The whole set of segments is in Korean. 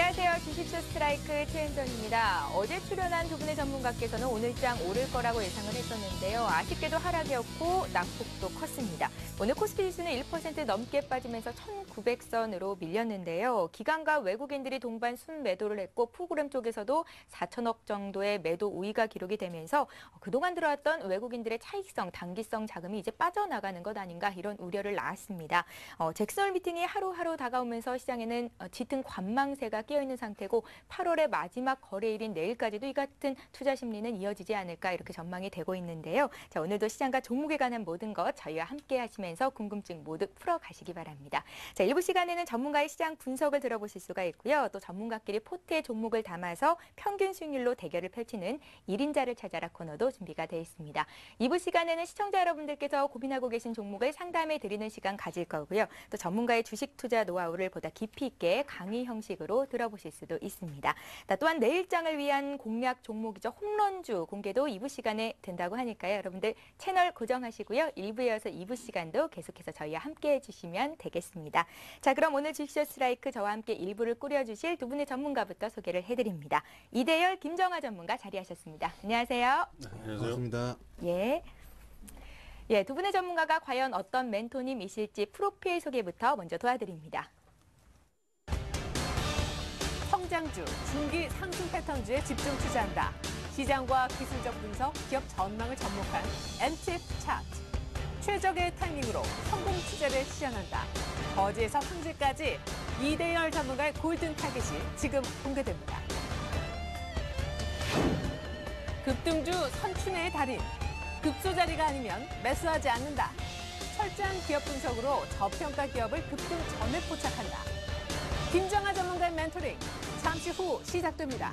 안녕하세요. 주식쇼 스트라이크 최은정입니다. 어제 출연한 두 분의 전문가께서는 오늘장 오를 거라고 예상을 했었는데요. 아쉽게도 하락이었고 낙폭도 컸습니다. 오늘 코스피 지수는 1% 넘게 빠지면서 1900선으로 밀렸는데요. 기관과 외국인들이 동반 순매도를 했고 프로그램 쪽에서도 4천억 정도의 매도 우위가 기록이 되면서 그동안 들어왔던 외국인들의 차익성, 단기성 자금이 이제 빠져나가는 것 아닌가 이런 우려를 낳았습니다. 잭슨홀 미팅이 하루하루 다가오면서 시장에는 짙은 관망세가 끼어있는 상태고 8월의 마지막 거래일인 내일까지도 이 같은 투자 심리는 이어지지 않을까 이렇게 전망이 되고 있는데요. 자, 오늘도 시장과 종목에 관한 모든 것 저희와 함께 하시면서 궁금증 모두 풀어가시기 바랍니다. 자, 일부 시간에는 전문가의 시장 분석을 들어보실 수가 있고요. 또 전문가끼리 포트의 종목을 담아서 평균 수익률로 대결을 펼치는 1인자를 찾아라 코너도 준비가 되어 있습니다. 2부 시간에는 시청자 여러분들께서 고민하고 계신 종목을 상담해 드리는 시간 가질 거고요. 또 전문가의 주식 투자 노하우를 보다 깊이 있게 강의 형식으로 들어보실 수도 있습니다. 또한 내일장을 위한 공략 종목이죠. 홈런주 공개도 2부 시간에 된다고 하니까요. 여러분들 채널 고정하시고요. 1부에 이어서 2부 시간도 계속해서 저희와 함께해 주시면 되겠습니다. 자, 그럼 오늘 주식쇼 스트라이크 저와 함께 1부를 꾸려주실 두 분의 전문가부터 소개를 해드립니다. 이대열, 김정아 전문가 자리하셨습니다. 안녕하세요. 네, 안녕하세요. 반갑습니다. 예, 두 분의 전문가가 과연 어떤 멘토님이실지 프로필 소개부터 먼저 도와드립니다. 성장주, 중기 상승 패턴주에 집중 투자한다. 시장과 기술적 분석, 기업 전망을 접목한 MTF 차트. 최적의 타이밍으로 성공 투자를 시전한다. 거지에서 황제까지 이대열 전문가의 골든 타겟이 지금 공개됩니다. 급등주 선춘의 달인. 급소 자리가 아니면 매수하지 않는다. 철저한 기업 분석으로 저평가 기업을 급등 전에 포착한다. 김정아 전문가의 멘토링, 잠시 후 시작됩니다.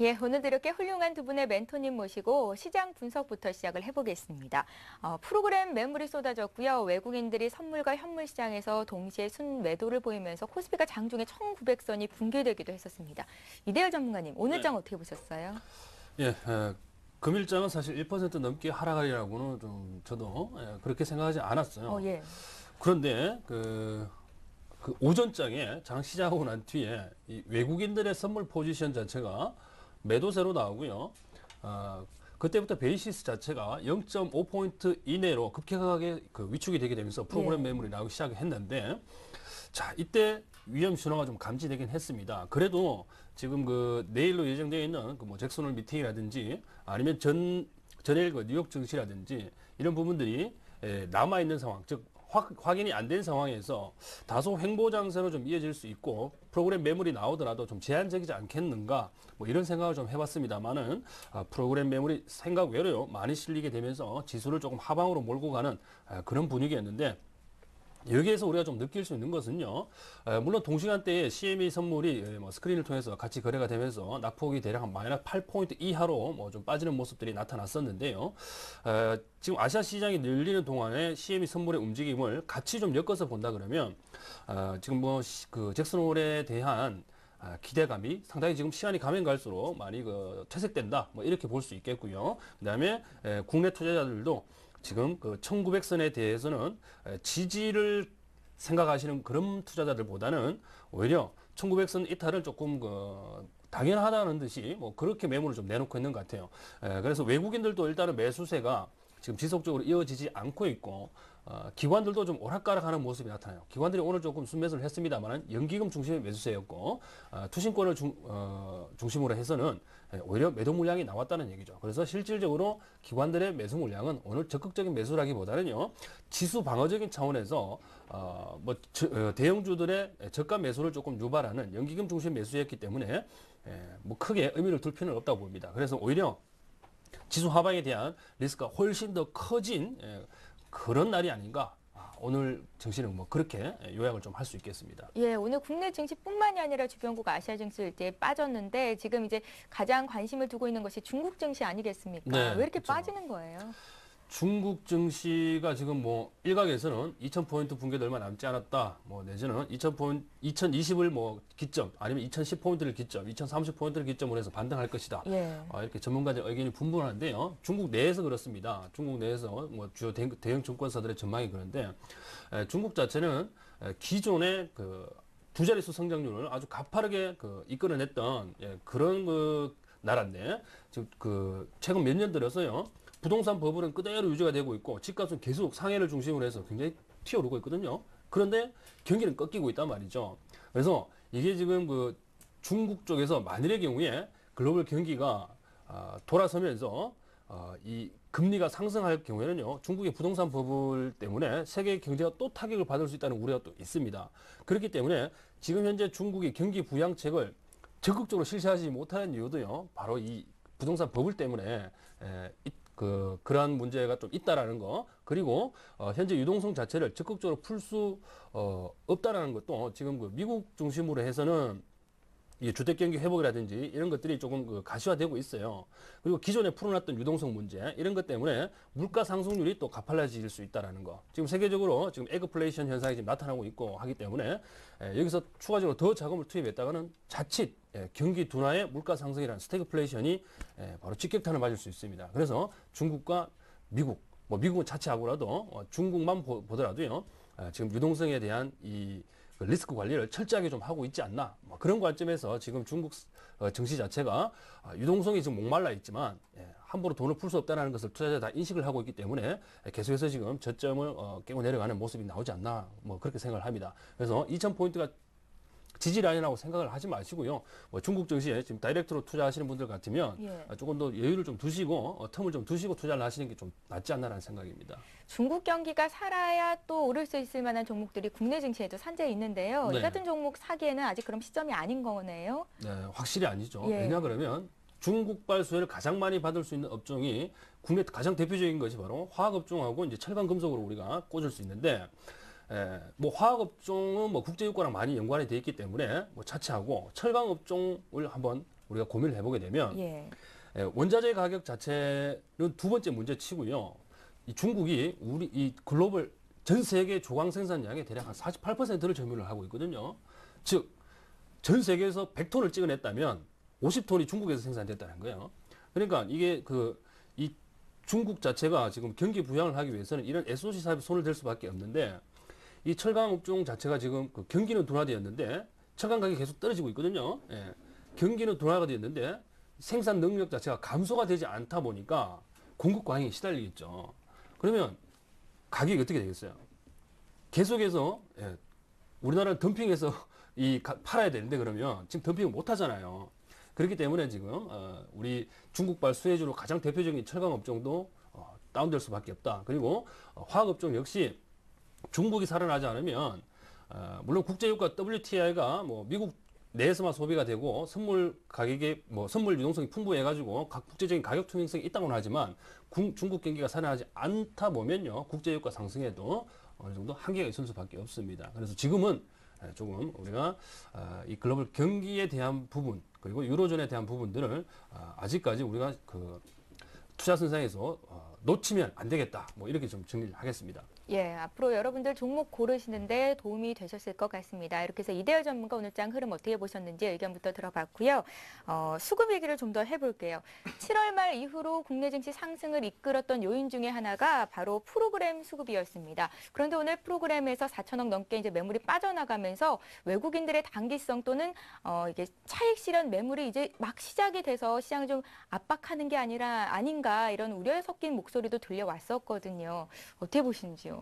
예, 오늘도 이렇게 훌륭한 두 분의 멘토님 모시고 시장 분석부터 시작을 해보겠습니다. 프로그램 매물이 쏟아졌고요. 외국인들이 선물과 현물 시장에서 동시에 순매도를 보이면서 코스피가 장중에 1900선이 붕괴되기도 했었습니다. 이대열 전문가님, 오늘 장 어떻게 보셨어요? 예, 금일장은 사실 1% 넘게 하락하리라고는 좀 저도 그렇게 생각하지 않았어요. 예. 그런데 그 오전장에 장 시작하고 난 뒤에 이 외국인들의 선물 포지션 자체가 매도세로 나오고요. 그때부터 베이시스 자체가 0.5포인트 이내로 급격하게 위축이 되게 되면서 프로그램 매물이 나오기 시작했는데, 자, 이때 위험 신호가 좀 감지되긴 했습니다. 그래도 지금 내일로 예정되어 있는 뭐 잭슨홀 미팅이라든지 아니면 전일 뉴욕 증시라든지 이런 부분들이 남아 있는 상황, 즉 확인이 안 된 상황에서 다소 횡보 장세로 좀 이어질 수 있고 프로그램 매물이 나오더라도 좀 제한적이지 않겠는가 뭐 이런 생각을 좀 해봤습니다만은 프로그램 매물이 생각 외로 많이 실리게 되면서 지수를 조금 하방으로 몰고 가는 그런 분위기였는데, 여기에서 우리가 좀 느낄 수 있는 것은요, 물론 동시간대에 CME 선물이 스크린을 통해서 같이 거래가 되면서 낙폭이 대략 한 마이너스 8포인트 이하로 뭐 좀 빠지는 모습들이 나타났었는데요. 지금 아시아 시장이 늘리는 동안에 CME 선물의 움직임을 같이 좀 엮어서 본다 그러면 지금 잭슨홀에 대한 기대감이 상당히 지금 시간이 가면 갈수록 많이 퇴색된다, 뭐 이렇게 볼 수 있겠고요. 그다음에 국내 투자자들도 지금 1900선에 대해서는 지지를 생각하시는 그런 투자자들보다는 오히려 1900선 이탈을 조금 당연하다는 듯이 뭐 그렇게 매물을 좀 내놓고 있는 것 같아요. 그래서 외국인들도 일단은 매수세가 지금 지속적으로 이어지지 않고 있고, 기관들도 좀 오락가락하는 모습이 나타나요. 기관들이 오늘 조금 순매수를 했습니다만 연기금 중심의 매수세였고, 투신권을 중심으로 해서는 오히려 매도 물량이 나왔다는 얘기죠. 그래서 실질적으로 기관들의 매수 물량은 오늘 적극적인 매수라기보다는요, 지수 방어적인 차원에서 대형주들의 저가 매수를 조금 유발하는 연기금 중심 매수였기 때문에 뭐 크게 의미를 둘 필요는 없다고 봅니다. 그래서 오히려 지수 하방에 대한 리스크가 훨씬 더 커진 그런 날이 아닌가. 오늘 증시는 뭐 그렇게 요약을 좀 할 수 있겠습니다. 예, 오늘 국내 증시뿐만이 아니라 주변국 아시아 증시 일제히 빠졌는데 지금 이제 가장 관심을 두고 있는 것이 중국 증시 아니겠습니까? 네, 왜 이렇게 그렇죠. 빠지는 거예요? 중국 증시가 지금 뭐 일각에서는 2,000포인트 붕괴도 얼마 남지 않았다. 뭐 내지는 2020을 뭐 기점 아니면 2010포인트를 기점, 2030포인트를 기점으로 해서 반등할 것이다. 예. 이렇게 전문가들 의견이 분분한데요. 중국 내에서 그렇습니다. 중국 내에서 뭐 주요 대형 증권사들의 전망이 그런데 중국 자체는 기존의 그 두 자릿수 성장률을 아주 가파르게 이끌어냈던 그런 나라인데 지금 최근 몇 년 들어서요. 부동산 버블은 그대로 유지가 되고 있고 집값은 계속 상해를 중심으로 해서 굉장히 튀어오르고 있거든요. 그런데 경기는 꺾이고 있단 말이죠. 그래서 이게 지금 중국 쪽에서 만일의 경우에 글로벌 경기가 돌아서면서 이 금리가 상승할 경우에는요, 중국의 부동산 버블 때문에 세계 경제가 또 타격을 받을 수 있다는 우려가 또 있습니다. 그렇기 때문에 지금 현재 중국이 경기 부양책을 적극적으로 실시하지 못하는 이유도요, 바로 이 부동산 버블 때문에 그러한 문제가 좀 있다라는 거, 그리고 현재 유동성 자체를 적극적으로 풀 수 없다라는 것도 지금 미국 중심으로 해서는 이 주택 경기 회복이라든지 이런 것들이 조금 가시화되고 있어요. 그리고 기존에 풀어놨던 유동성 문제 이런 것 때문에 물가 상승률이 또 가팔라질 수 있다라는 거. 지금 세계적으로 지금 에그플레이션 현상이 지금 나타나고 있고 하기 때문에 여기서 추가적으로 더 자금을 투입했다가는 자칫 경기 둔화의 물가 상승이라는 스태그플레이션이 바로 직격탄을 맞을 수 있습니다. 그래서 중국과 미국, 뭐 미국은 차치하고라도 중국만 보더라도요. 지금 유동성에 대한 이 리스크 관리를 철저하게 좀 하고 있지 않나, 뭐 그런 관점에서 지금 중국 증시 자체가 유동성이 지금 목말라 있지만 함부로 돈을 풀 수 없다는 것을 투자자 다 인식을 하고 있기 때문에 계속해서 지금 저점을 깨고 내려가는 모습이 나오지 않나, 뭐 그렇게 생각을 합니다. 그래서 2,000포인트가 지지라인이라고 생각을 하지 마시고요. 뭐 중국 증시에 지금 다이렉트로 투자하시는 분들 같으면 조금 더 여유를 좀 두시고 텀을 좀 두시고 투자를 하시는 게 좀 낫지 않나라는 생각입니다. 중국 경기가 살아야 또 오를 수 있을 만한 종목들이 국내 증시에도 산재해 있는데요. 네. 이 같은 종목 사기에는 아직 그럼 시점이 아닌 거네요. 네, 확실히 아니죠. 예. 왜냐 그러면 중국발 수혜를 가장 많이 받을 수 있는 업종이 국내 가장 대표적인 것이 바로 화학업종하고 이제 철강금속으로 우리가 꽂을 수 있는데, 뭐 화학업종은 뭐 국제유가랑 많이 연관이 돼 있기 때문에 뭐 차치하고 철강업종을 한번 우리가 고민을 해보게 되면 원자재 가격 자체는 두 번째 문제치고요. 이 중국이 우리 이 글로벌 전 세계 조광 생산량의 대략 한 48%를 점유를 하고 있거든요. 즉 전 세계에서 100톤을 찍어냈다면 50톤이 중국에서 생산됐다는 거예요. 그러니까 이게 이 중국 자체가 지금 경기 부양을 하기 위해서는 이런 SOC 사업에 손을 댈 수밖에 없는데, 이 철강 업종 자체가 지금 경기는 둔화되었는데 철강 가격이 계속 떨어지고 있거든요. 경기는 둔화가 되었는데 생산 능력 자체가 감소가 되지 않다 보니까 공급 과잉에 시달리겠죠. 그러면 가격이 어떻게 되겠어요? 계속해서 우리나라는 덤핑해서 팔아야 되는데 그러면 지금 덤핑을 못 하잖아요. 그렇기 때문에 지금 우리 중국발 수혜주로 가장 대표적인 철강 업종도 다운될 수밖에 없다. 그리고 화학 업종 역시 중국이 살아나지 않으면 물론 국제유가 WTI가 뭐 미국 내에서만 소비가 되고 선물 가격에 뭐 선물 유동성이 풍부해가지고 각 국제적인 가격 투명성이 있다고는 하지만 중국 경기가 살아나지 않다 보면요 국제유가 상승에도 어느 정도 한계가 있을 수밖에 없습니다. 그래서 지금은 조금 우리가 이 글로벌 경기에 대한 부분 그리고 유로존에 대한 부분들을 아직까지 우리가 투자 선상에서 놓치면 안 되겠다. 뭐 이렇게 좀 정리를 하겠습니다. 예, 앞으로 여러분들 종목 고르시는데 도움이 되셨을 것 같습니다. 이렇게 해서 이대열 전문가 오늘 장 흐름 어떻게 보셨는지 의견부터 들어봤고요. 수급 얘기를 좀 더 해볼게요. 7월 말 이후로 국내 증시 상승을 이끌었던 요인 중에 하나가 바로 프로그램 수급이었습니다. 그런데 오늘 프로그램에서 4천억 넘게 이제 매물이 빠져나가면서 외국인들의 단기성 또는 이게 차익 실현 매물이 이제 막 시작이 돼서 시장을 좀 압박하는 게 아닌가 이런 우려에 섞인 목소리도 들려왔었거든요. 어떻게 보시는지요?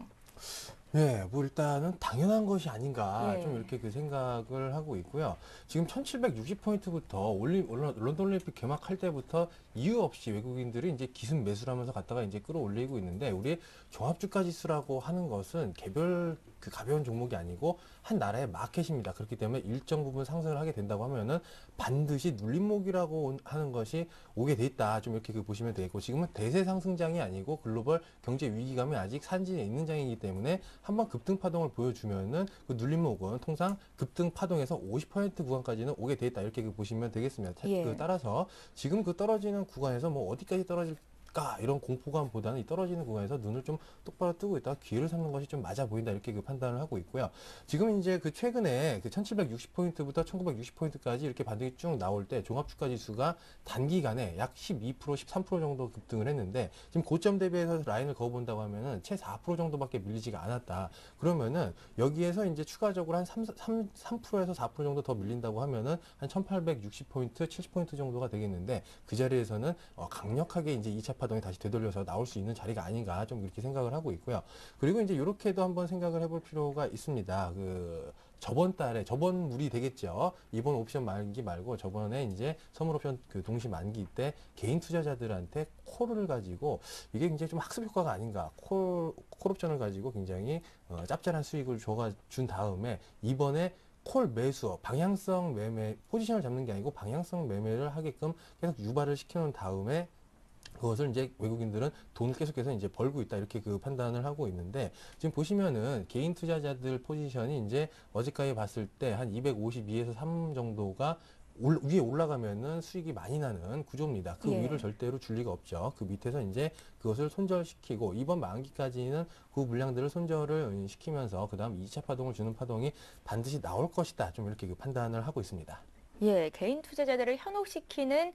네, 뭐 일단은 당연한 것이 아닌가 예. 좀 이렇게 생각을 하고 있고요. 지금 1760포인트부터 런던 올림픽 개막할 때부터 이유 없이 외국인들이 이제 기습 매수를 하면서 갔다가 이제 끌어올리고 있는데, 우리 종합주가 지수라고 하는 것은 개별 가벼운 종목이 아니고 한 나라의 마켓입니다. 그렇기 때문에 일정 부분 상승을 하게 된다고 하면은 반드시 눌림목이라고 하는 것이 오게 돼 있다. 좀 이렇게 보시면 되겠고, 지금은 대세 상승장이 아니고 글로벌 경제 위기감이 아직 산진해 있는 장이기 때문에 한번 급등 파동을 보여주면은 그 눌림목은 통상 급등 파동에서 50% 구간까지는 오게 돼 있다. 이렇게 보시면 되겠습니다. 예. 따라서 지금 떨어지는 구간에서 뭐 어디까지 떨어질 올까 이런 공포감보다는 이 떨어지는 구간에서 눈을 좀 똑바로 뜨고 있다가 기회를 삼는 것이 좀 맞아 보인다 이렇게 그 판단을 하고 있고요. 지금 이제 그 최근에 그 1760포인트부터 1960포인트까지 이렇게 반등이 쭉 나올 때 종합주가지수가 단기간에 약 12%, 13% 정도 급등을 했는데 지금 고점 대비해서 라인을 그어본다고 하면은 채 4% 정도밖에 밀리지가 않았다. 그러면은 여기에서 이제 추가적으로 한 3%에서 4% 정도 더 밀린다고 하면은 한 1860포인트, 70포인트 정도가 되겠는데 그 자리에서는 강력하게 이제 2차 파동이 다시 되돌려서 나올 수 있는 자리가 아닌가 좀 이렇게 생각을 하고 있고요. 그리고 이제 이렇게도 한번 생각을 해볼 필요가 있습니다. 저번 달에 저번 물이 되겠죠. 이번 옵션 만기 말고 저번에 이제 선물 옵션 그 동시 만기 때 개인 투자자들한테 콜을 가지고 이게 굉장히 좀 학습 효과가 아닌가. 콜 옵션을 가지고 굉장히 짭짤한 수익을 준 다음에 이번에 콜 매수, 방향성 매매, 포지션을 잡는 게 아니고 방향성 매매를 하게끔 계속 유발을 시켜놓은 다음에 그것을 이제 외국인들은 돈을 계속해서 이제 벌고 있다 이렇게 그 판단을 하고 있는데 지금 보시면은 개인 투자자들 포지션이 이제 어제까지 봤을 때 한 252에서 3 정도가 위에 올라가면은 수익이 많이 나는 구조입니다. 그 예. 위를 절대로 줄 리가 없죠. 그 밑에서 이제 그것을 손절시키고 이번 만기까지는 그 물량들을 손절을 시키면서 그다음 2차 파동을 주는 파동이 반드시 나올 것이다. 좀 이렇게 그 판단을 하고 있습니다. 예, 개인 투자자들을 현혹시키는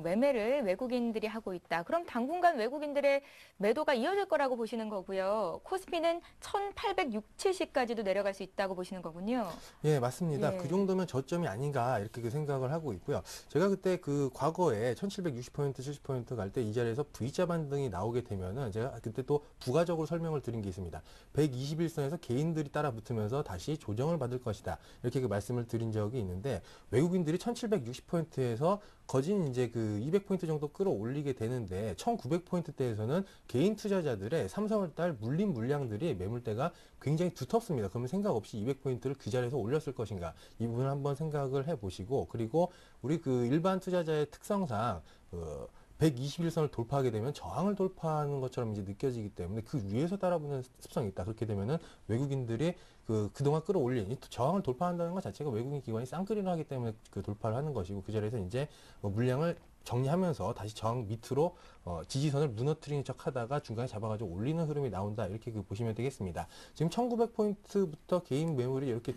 매매를 외국인들이 하고 있다. 그럼 당분간 외국인들의 매도가 이어질 거라고 보시는 거고요. 코스피는 1860까지도 내려갈 수 있다고 보시는 거군요. 예, 맞습니다. 예. 그 정도면 저점이 아닌가 이렇게 그 생각을 하고 있고요. 제가 그때 그 과거에 1760포인트, 70포인트 갈 때 이 자리에서 V자 반등이 나오게 되면은 제가 그때 또 부가적으로 설명을 드린 게 있습니다. 121선에서 개인들이 따라 붙으면서 다시 조정을 받을 것이다. 이렇게 그 말씀을 드린 적이 있는데 외국인들이 1760포인트에서 거진 이제 그 200포인트 정도 끌어올리게 되는데 1900포인트대에서는 개인 투자자들의 3, 4월 달 물린 물량들이 매물대가 굉장히 두텁습니다. 그러면 생각 없이 200포인트를 그 자리에서 올렸을 것인가 이 부분을 한번 생각을 해보시고 그리고 우리 그 일반 투자자의 특성상 121선을 돌파하게 되면 저항을 돌파하는 것처럼 이제 느껴지기 때문에 그 위에서 따라붙는 습성이 있다. 그렇게 되면은 외국인들이 그동안 끌어올린 이 저항을 돌파한다는 것 자체가 외국인 기관이 쌍끌이를 하기 때문에 그 돌파를 하는 것이고 그 자리에서 이제 물량을 정리하면서 다시 저항 밑으로 지지선을 무너뜨리는 척 하다가 중간에 잡아가지고 올리는 흐름이 나온다. 이렇게 그 보시면 되겠습니다. 지금 1900포인트부터 개인 매물이 이렇게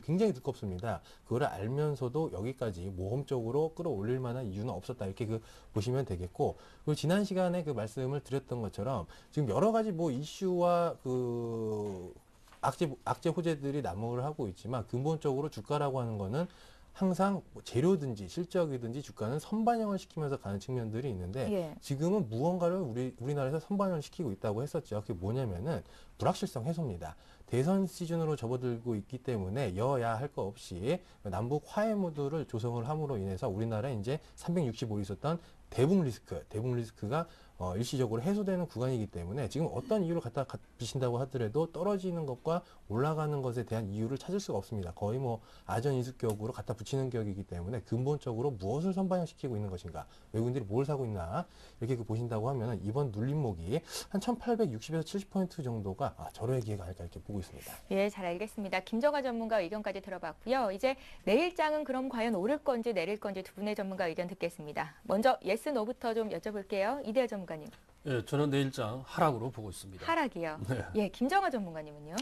굉장히 두껍습니다. 그거를 알면서도 여기까지 모험적으로 끌어올릴 만한 이유는 없었다. 이렇게 그 보시면 되겠고 그리고 지난 시간에 그 말씀을 드렸던 것처럼 지금 여러 가지 뭐 이슈와 악재 호재들이 난무를 하고 있지만 근본적으로 주가라고 하는 거는 항상 재료든지 실적이든지 주가는 선반영을 시키면서 가는 측면들이 있는데 예. 지금은 무언가를 우리나라에서 선반영을 시키고 있다고 했었죠. 그게 뭐냐면은 불확실성 해소입니다. 대선 시즌으로 접어들고 있기 때문에 여야 할 거 없이 남북 화해 모드를 조성을 함으로 인해서 우리나라에 이제 365일 있었던 대북 리스크가 일시적으로 해소되는 구간이기 때문에 지금 어떤 이유를 갖다 비신다고 하더라도 떨어지는 것과 올라가는 것에 대한 이유를 찾을 수가 없습니다. 거의 뭐 아전인수격으로 갖다 붙이는 격이기 때문에 근본적으로 무엇을 선반영시키고 있는 것인가, 외국인들이 뭘 사고 있나 이렇게 보신다고 하면 이번 눌림목이 한 1860에서 70포인트 정도가 절호의 기회가 아닐까 이렇게 보고 있습니다. 예, 잘 알겠습니다. 김정아 전문가 의견까지 들어봤고요. 이제 내일장은 그럼 과연 오를 건지 내릴 건지 두 분의 전문가 의견 듣겠습니다. 먼저 예스, 노부터 좀 여쭤볼게요. 이대하 전문가님. 예, 저는 내일장 하락으로 보고 있습니다. 하락이요. 네. 예, 김정아 전문가님은요?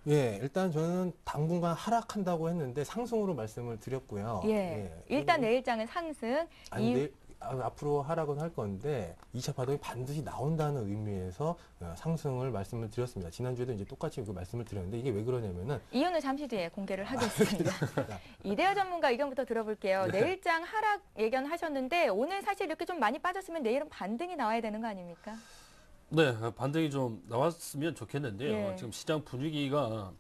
예, 일단 저는 당분간 하락한다고 했는데 상승으로 말씀을 드렸고요. 예, 일단 내일장은 상승. 앞으로 하락은 할 건데 2차 파동이 반드시 나온다는 의미에서 상승을 말씀을 드렸습니다. 지난주에도 이제 똑같이 그 말씀을 드렸는데 이게 왜 그러냐면은 이유는 잠시 뒤에 공개를 하겠습니다. 이대하 전문가 의견부터 들어볼게요. 네. 내일장 하락 예견하셨는데 오늘 사실 이렇게 좀 많이 빠졌으면 내일은 반등이 나와야 되는 거 아닙니까? 네, 반등이 좀 나왔으면 좋겠는데요. 예. 지금 시장 분위기가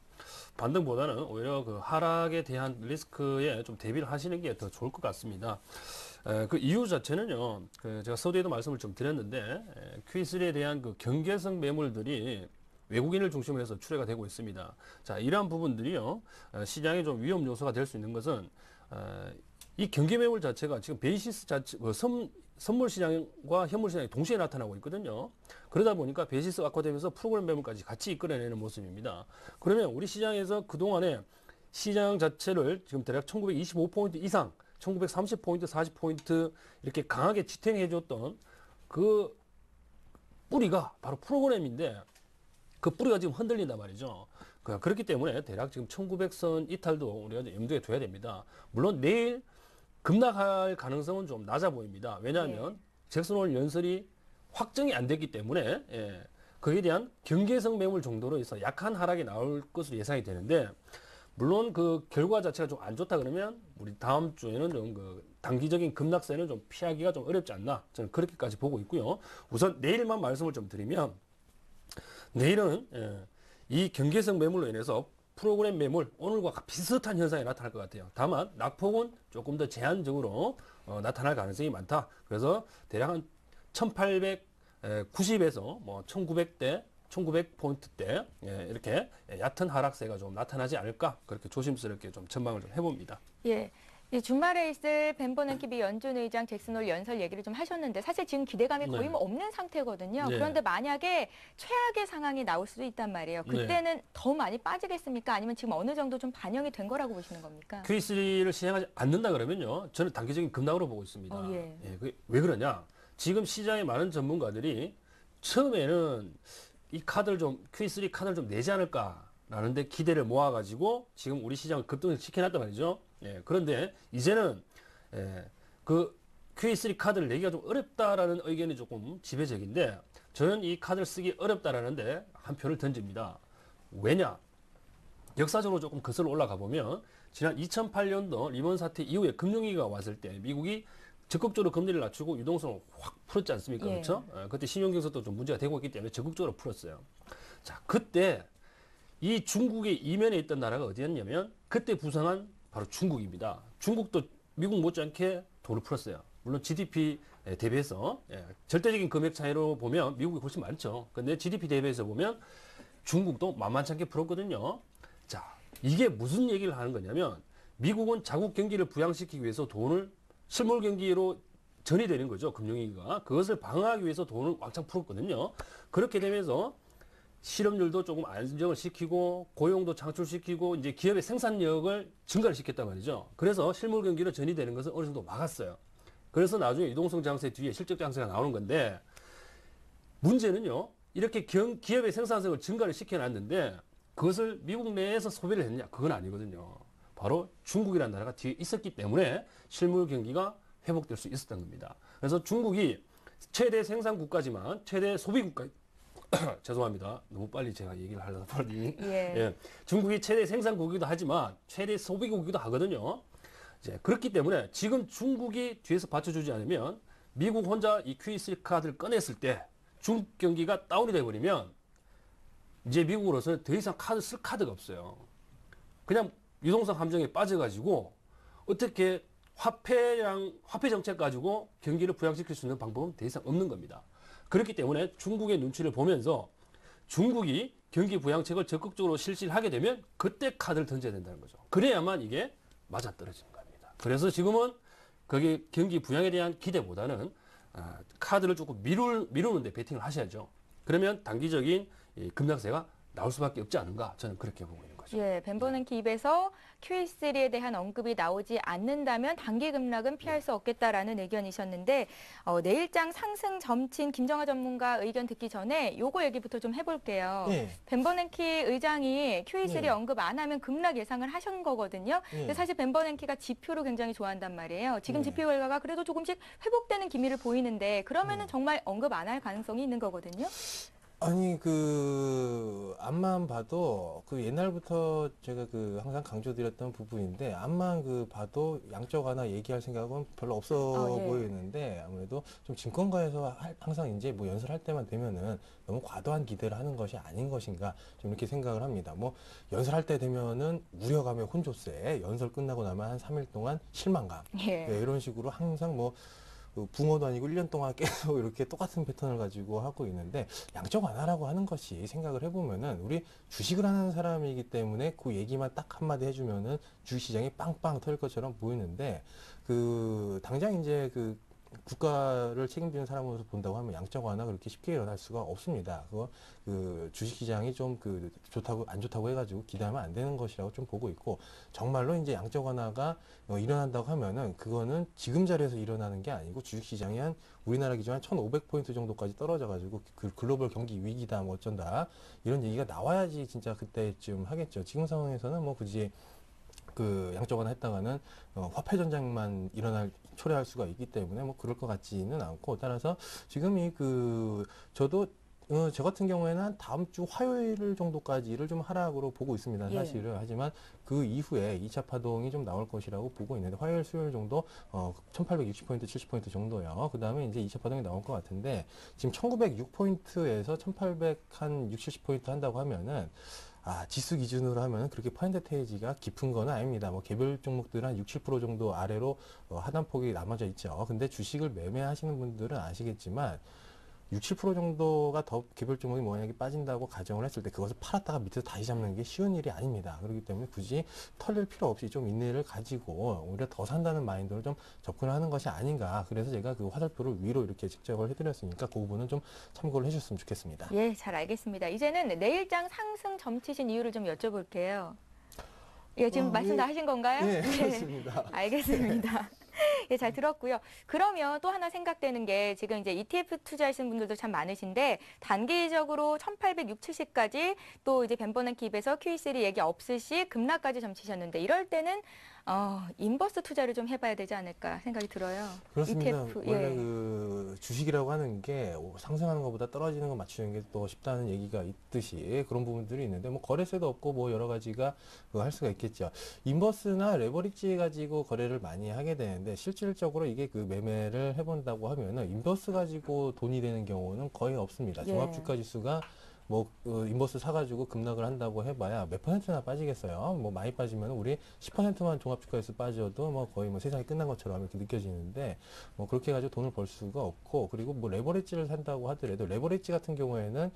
반등보다는 오히려 그 하락에 대한 리스크에 좀 대비를 하시는 게 더 좋을 것 같습니다. 그 이유 자체는요, 제가 서두에도 말씀을 좀 드렸는데, Q3에 대한 그 경계성 매물들이 외국인을 중심으로 해서 출회가 되고 있습니다. 자, 이러한 부분들이요, 시장에 좀 위험 요소가 될 수 있는 것은, 이 경계 매물 자체가 지금 베이시스 자체, 선물 시장과 현물 시장이 동시에 나타나고 있거든요. 그러다 보니까 베이시스 악화되면서 프로그램 매물까지 같이 이끌어내는 모습입니다. 그러면 우리 시장에서 그동안에 시장 자체를 지금 대략 1925포인트 이상, 1930포인트, 40포인트 이렇게 강하게 지탱해 줬던 그 뿌리가 바로 프로그램인데 그 뿌리가 지금 흔들린단 말이죠. 그렇기 때문에 대략 지금 1900선 이탈도 우리가 이제 염두에 둬야 됩니다. 물론 내일 급락할 가능성은 좀 낮아 보입니다. 왜냐하면 잭슨홀 연설이 확정이 안 됐기 때문에 거기에 대한 경계성 매물 정도로 해서 약한 하락이 나올 것으로 예상이 되는데 물론 그 결과 자체가 좀 안 좋다 그러면 우리 다음 주에는 좀 그 단기적인 급락세는 좀 피하기가 좀 어렵지 않나 저는 그렇게까지 보고 있고요. 우선 내일만 말씀을 좀 드리면 내일은 이 경계성 매물로 인해서 프로그램 매물 오늘과 비슷한 현상이 나타날 것 같아요. 다만 낙폭은 조금 더 제한적으로 나타날 가능성이 많다. 그래서 대략 한 1890에서 뭐 1900대 1900포인트대 이렇게 얕은 하락세가 좀 나타나지 않을까 그렇게 조심스럽게 좀 전망을 좀 해봅니다. 예. 이 주말에 있을 벤 버냉키 미 연준 의장 잭슨홀 연설 얘기를 좀 하셨는데 사실 지금 기대감이 거의 뭐 없는 상태거든요. 네. 그런데 만약에 최악의 상황이 나올 수도 있단 말이에요. 그때는 더 많이 빠지겠습니까? 아니면 지금 어느 정도 좀 반영이 된 거라고 보시는 겁니까? QE3를 시행하지 않는다 그러면요. 저는 단기적인 급락으로 보고 있습니다. 그게 왜 그러냐? 지금 시장의 많은 전문가들이 처음에는 이 카드를 좀 QE3 카드를 좀 내지 않을까라는데 기대를 모아가지고 지금 우리 시장을 급등을 시켜놨단 말이죠. 그런데 이제는 그 QE3 카드를 내기가 좀 어렵다라는 의견이 조금 지배적인데 저는 이 카드를 쓰기 어렵다라는데 한 표를 던집니다. 왜냐? 역사적으로 조금 거슬러 올라가 보면 지난 2008년도 리먼 사태 이후에 금융위기가 왔을 때 미국이 적극적으로 금리를 낮추고 유동성을 확 풀었지 않습니까? 그렇죠? 그때 신용경색도 좀 문제가 되고 있기 때문에 적극적으로 풀었어요. 자, 그때 이 중국의 이면에 있던 나라가 어디였냐면 그때 부상한 바로 중국입니다. 중국도 미국 못지않게 돈을 풀었어요. 물론 GDP 대비해서 절대적인 금액 차이로 보면 미국이 훨씬 많죠. 근데 GDP 대비해서 보면 중국도 만만치 않게 풀었거든요. 자, 이게 무슨 얘기를 하는 거냐면 미국은 자국 경기를 부양시키기 위해서 돈을 실물 경기로 전이 되는 거죠. 금융위기가. 그것을 방어하기 위해서 돈을 왕창 풀었거든요. 그렇게 되면서 실업률도 조금 안정을 시키고 고용도 창출시키고 이제 기업의 생산력을 증가를 시켰단 말이죠. 그래서 실물 경기로 전이 되는 것을 어느 정도 막았어요. 그래서 나중에 유동성 장세 뒤에 실적 장세가 나오는 건데 문제는요. 이렇게 기업의 생산성을 증가를 시켜놨는데 그것을 미국 내에서 소비를 했느냐? 그건 아니거든요. 바로 중국이라는 나라가 뒤에 있었기 때문에 실물 경기가 회복될 수 있었던 겁니다. 그래서 중국이 최대 생산 국가지만 최대 소비 국가 죄송합니다. 너무 빨리 제가 얘기를 하려다 보니 중국이 최대 생산국이기도 하지만 최대 소비국이기도 하거든요. 이제 그렇기 때문에 지금 중국이 뒤에서 받쳐주지 않으면 미국 혼자 이 QE3 카드를 꺼냈을 때 중국 경기가 다운이 돼버리면 이제 미국으로서는 더 이상 쓸 카드가 없어요. 그냥 유동성 함정에 빠져가지고 어떻게 화폐 정책 가지고 경기를 부양시킬 수 있는 방법은 더 이상 없는 겁니다. 그렇기 때문에 중국의 눈치를 보면서 중국이 경기 부양책을 적극적으로 실시를 하게 되면 그때 카드를 던져야 된다는 거죠. 그래야만 이게 맞아떨어지는 겁니다. 그래서 지금은 거기 경기 부양에 대한 기대보다는 카드를 조금 미루는 데 베팅을 하셔야죠. 그러면 단기적인 급락세가 나올 수밖에 없지 않은가 저는 그렇게 보고 있는 거죠. 벤 버냉키 입에서 QE3에 대한 언급이 나오지 않는다면 단기 급락은 피할 수 없겠다라는 의견이셨는데 내일장 상승 점친 김정하 전문가 의견 듣기 전에 요거 얘기부터 좀 해볼게요. 벤 버냉키 의장이 QE3 언급 안 하면 급락 예상을 하신 거거든요. 근데 사실 벤 버냉키가 지표로 굉장히 좋아한단 말이에요. 지금 지표 결과가 그래도 조금씩 회복되는 기미를 보이는데 그러면은 정말 언급 안 할 가능성이 있는 거거든요. 아니 앞만 봐도 옛날부터 제가 항상 강조드렸던 부분인데 앞만 봐도 양적 완화 얘기할 생각은 별로 없어 보이는데 아무래도 좀 증권가에서 항상 이제 뭐 연설할 때만 되면은 너무 과도한 기대를 하는 것이 아닌 것인가 좀 이렇게 생각을 합니다. 뭐 연설할 때 되면은 우려감의 혼조세, 연설 끝나고 나면 한 3일 동안 실망감 이런 식으로 항상 뭐 붕어도 아니고 1년 동안 계속 이렇게 똑같은 패턴을 가지고 하고 있는데 양적 완화라고 하는 것이 생각을 해보면은 우리 주식을 하는 사람이기 때문에 그 얘기만 딱 한마디 해주면은 주식시장이 빵빵 터질 것처럼 보이는데 당장 이제 국가를 책임지는 사람으로서 본다고 하면 양적 완화 그렇게 쉽게 일어날 수가 없습니다. 그거 그 주식시장이 좀 그 좋다고 안 좋다고 해가지고 기대하면 안 되는 것이라고 좀 보고 있고 정말로 이제 양적 완화가 일어난다고 하면은 그거는 지금 자리에서 일어나는 게 아니고 주식시장이 한 우리나라 기준 한 1,500포인트 정도까지 떨어져가지고 그 글로벌 경기 위기다 뭐 어쩐다 이런 얘기가 나와야지 진짜 그때쯤 하겠죠. 지금 상황에서는 뭐 굳이 그 양적 완화 했다가는 화폐 전쟁만 초래할 수가 있기 때문에 뭐 그럴 것 같지는 않고 따라서 지금 저도 저 같은 경우에는 한 다음 주 화요일 정도까지를 좀 하락으로 보고 있습니다. 예. 사실은. 하지만 그 이후에 2차 파동이 좀 나올 것이라고 보고 있는데 화요일, 수요일 정도 1860포인트, 70포인트 정도요. 그 다음에 이제 2차 파동이 나올 것 같은데 지금 1906포인트에서 1860, 70포인트 한다고 하면은 지수 기준으로 하면 그렇게 퍼센테이지가 깊은 건 아닙니다. 뭐 개별 종목들은 한 6, 7% 정도 아래로 하단폭이 남아져 있죠. 근데 주식을 매매하시는 분들은 아시겠지만 6, 7% 정도가 더 개별 종목이 만약에 빠진다고 가정을 했을 때 그것을 팔았다가 밑에서 다시 잡는 게 쉬운 일이 아닙니다. 그렇기 때문에 굳이 털릴 필요 없이 좀 인내를 가지고 오히려 더 산다는 마인드로 좀 접근을 하는 것이 아닌가. 그래서 제가 그 화살표를 위로 이렇게 측정을 해드렸으니까 그 부분은 좀 참고를 해주셨으면 좋겠습니다. 예, 잘 알겠습니다. 이제는 내일장 상승 점치신 이유를 좀 여쭤볼게요. 예, 지금 말씀 다 하신 건가요? 네, 그렇습니다. 알겠습니다. 예, 잘 들었고요. 그러면 또 하나 생각되는 게 지금 이제 ETF 투자하시는 분들도 참 많으신데 단기적으로 1860, 70까지 또 이제 벤버넌키 입에서 QE3 얘기 없으시 급락까지 점치셨는데 이럴 때는 인버스 투자를 좀 해봐야 되지 않을까 생각이 들어요. 그렇습니다. ETF, 원래 예. 그 주식이라고 하는 게 상승하는 것보다 떨어지는 거 맞추는 게 또 쉽다는 얘기가 있듯이 그런 부분들이 있는데 뭐 거래세도 없고 뭐 여러 가지가 할 수가 있겠죠. 인버스나 레버리지 가지고 거래를 많이 하게 되는데 실질적으로 이게 그 매매를 해본다고 하면은 인버스 가지고 돈이 되는 경우는 거의 없습니다. 예. 종합주가 지수가 뭐 인버스 사가지고 급락을 한다고 해봐야 몇 퍼센트나 빠지겠어요. 뭐 많이 빠지면 우리 10%만 종합주가에서 빠져도 뭐 거의 뭐 세상이 끝난 것처럼 이렇게 느껴지는데 뭐 그렇게 해가지고 돈을 벌 수가 없고 그리고 뭐 레버리지를 산다고 하더라도 레버리지 같은 경우에는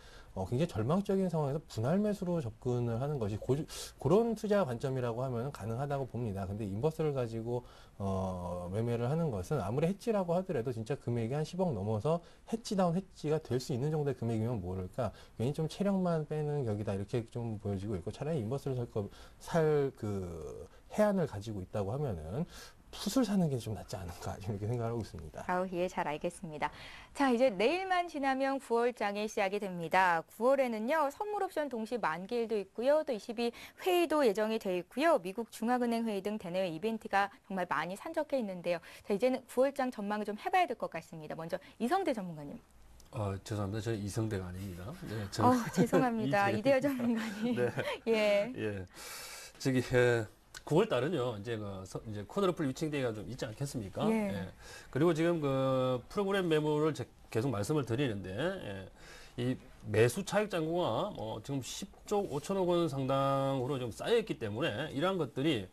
굉장히 절망적인 상황에서 분할 매수로 접근을 하는 것이 그런 투자 관점이라고 하면 가능하다고 봅니다. 근데 인버스를 가지고 매매를 하는 것은 아무리 해지라고 하더라도 진짜 금액이 한 10억 넘어서 해지다운 해지가 될 수 있는 정도의 금액이면 모를까 괜히 좀 체력만 빼는 격이다 이렇게 좀 보여지고 있고 차라리 인버스를 살 그 해안을 가지고 있다고 하면은 풋을 사는 게 좀 낫지 않을까 이렇게 생각하고 있습니다. 예, 잘 알겠습니다. 자, 이제 내일만 지나면 9월장이 시작이 됩니다. 9월에는요, 선물 옵션 동시 만기일도 있고요. 또 22 회의도 예정이 돼 있고요. 미국 중앙은행 회의 등 대내외 이벤트가 정말 많이 산적해 있는데요. 자, 이제는 9월장 전망을 좀 해봐야 될 것 같습니다. 먼저 이성대 전문가님. 죄송합니다. 저는 이성대가 아닙니다. 네, 죄송합니다. 이대여 전문가님. 네. 예. 예. 9월 달은요, 이제 쿼드러플 위칭데이가 좀 있지 않겠습니까? 예. 예. 그리고 지금 그 프로그램 매물을 계속 말씀을 드리는데, 이 매수 차익 잔고가 지금 10조 5천억 원 상당으로 좀 쌓여있기 때문에 이러한 것들이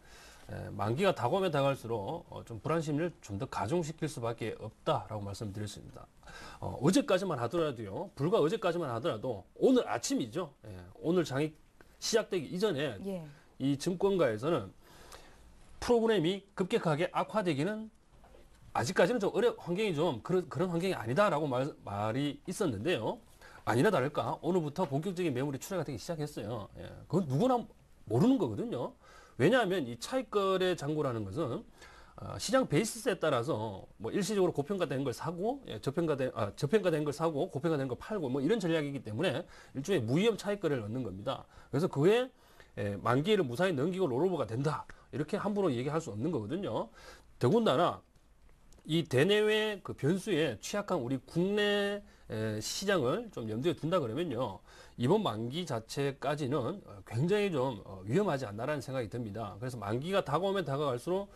만기가 다가오면 다가갈수록 좀 불안 심리를 좀 더 가중시킬 수밖에 없다라고 말씀드렸습니다. 어제까지만 하더라도요, 불과 어제까지만 하더라도 오늘 아침이죠. 예, 오늘 장이 시작되기 이전에 예. 이 증권가에서는 프로그램이 급격하게 악화되기는 아직까지는 좀 환경이 좀 그런 환경이 아니다라고 말이 있었는데요. 아니나 다를까 오늘부터 본격적인 매물이 출하가 되기 시작했어요. 예, 그건 누구나 모르는 거거든요. 왜냐하면 이 차익거래 잔고라는 것은 시장 베이시스에 따라서 뭐 일시적으로 고평가된 걸 사고 저평가된 걸 사고 고평가된 걸 팔고 뭐 이런 전략이기 때문에 일종의 무위험 차익거래를 얻는 겁니다. 그래서 그에 만기를 무사히 넘기고 롤오버가 된다 이렇게 함부로 얘기할 수 없는 거거든요. 더군다나 이 대내외 그 변수에 취약한 우리 국내 시장을 좀 염두에 둔다 그러면요. 이번 만기 자체까지는 굉장히 좀 위험하지 않나라는 생각이 듭니다. 그래서 만기가 다가오면 다가갈수록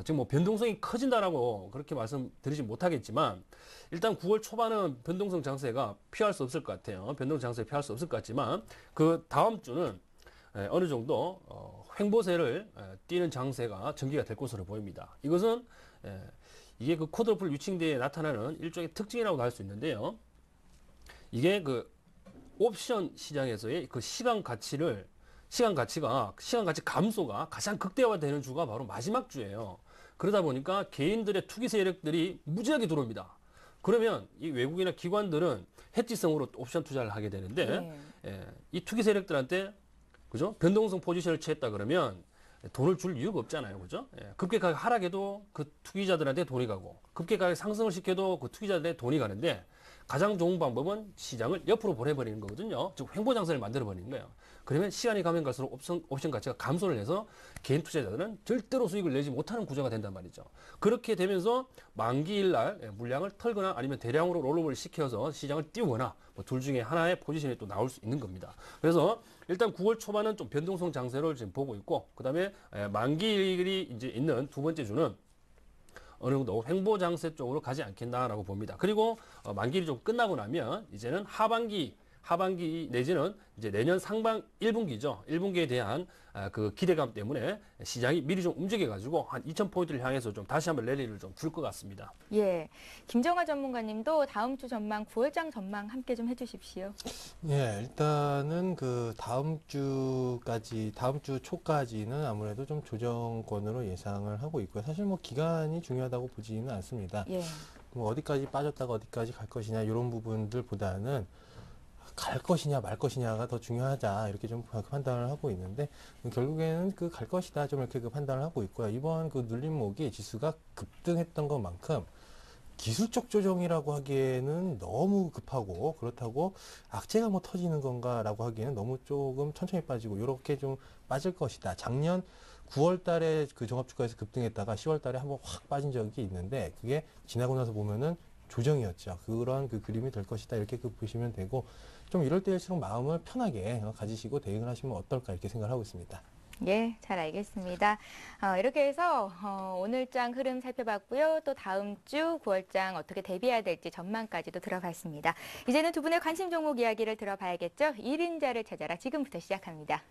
지금 뭐 변동성이 커진다라고 그렇게 말씀드리지 못하겠지만 일단 9월 초반은 변동성 장세가 피할 수 없을 것 같아요. 변동성 장세 피할 수 없을 것 같지만 그 다음 주는 어느 정도 횡보세를 띄는 장세가 전개가 될 것으로 보입니다. 이것은 이게 그 쿼드러플 위칭대에 나타나는 일종의 특징이라고 할 수 있는데요. 이게 그 옵션 시장에서의 그 시간 가치 감소가 가장 극대화되는 주가 바로 마지막 주예요. 그러다 보니까 개인들의 투기 세력들이 무지하게 들어옵니다. 그러면 이 외국이나 기관들은 해지성으로 옵션 투자를 하게 되는데 이 투기 세력들한테 그죠? 변동성 포지션을 취했다 그러면 돈을 줄 이유가 없잖아요. 그죠? 급격하게 하락해도 그 투기자들한테 돈이 가고 급격하게 상승을 시켜도 그 투기자들한테 돈이 가는데 가장 좋은 방법은 시장을 옆으로 보내버리는 거거든요. 즉 횡보 장세를 만들어버리는 거예요. 그러면 시간이 가면 갈수록 옵션 가치가 감소를 해서 개인 투자자들은 절대로 수익을 내지 못하는 구조가 된단 말이죠. 그렇게 되면서 만기일 날 물량을 털거나 아니면 대량으로 롤오버를 시켜서 시장을 띄우거나 뭐 둘 중에 하나의 포지션이 또 나올 수 있는 겁니다. 그래서 일단 9월 초반은 좀 변동성 장세를 지금 보고 있고 그다음에 만기일이 이제 있는 두 번째 주는 어느 정도 횡보 장세 쪽으로 가지 않겠나라고 봅니다. 그리고 만기일이 좀 끝나고 나면 이제는 하반기 내지는 이제 내년 상반 1분기죠. 1분기에 대한 그 기대감 때문에 시장이 미리 좀 움직여가지고 한 2,000포인트를 향해서 좀 다시 한번 랠리를 좀 줄 것 같습니다. 예, 김정하 전문가님도 다음 주 전망, 9월장 전망 함께 좀 해주십시오. 예, 일단은 그 다음 주 초까지는 아무래도 좀 조정권으로 예상을 하고 있고요. 사실 뭐 기간이 중요하다고 보지는 않습니다. 예. 뭐 어디까지 빠졌다가 어디까지 갈 것이냐 이런 부분들보다는 갈 것이냐 말 것이냐가 더 중요하다 이렇게 좀 판단을 하고 있는데 결국에는 그 갈 것이다 좀 이렇게 그 판단을 하고 있고요. 이번 그 눌림목이 지수가 급등했던 것만큼 기술적 조정이라고 하기에는 너무 급하고 그렇다고 악재가 뭐 터지는 건가라고 하기에는 너무 조금 천천히 빠지고 이렇게 좀 빠질 것이다. 작년 9월 달에 그 종합주가에서 급등했다가 10월 달에 한번 확 빠진 적이 있는데 그게 지나고 나서 보면은 조정이었죠. 그런 그 그림이 될 것이다. 이렇게 그 보시면 되고 좀 이럴 때일수록 마음을 편하게 가지시고 대응을 하시면 어떨까 이렇게 생각을 하고 있습니다. 예, 잘 알겠습니다. 이렇게 해서 오늘장 흐름 살펴봤고요. 또 다음 주 9월장 어떻게 대비해야 될지 전망까지도 들어봤습니다. 이제는 두 분의 관심 종목 이야기를 들어봐야겠죠. 1인자를 찾아라 지금부터 시작합니다.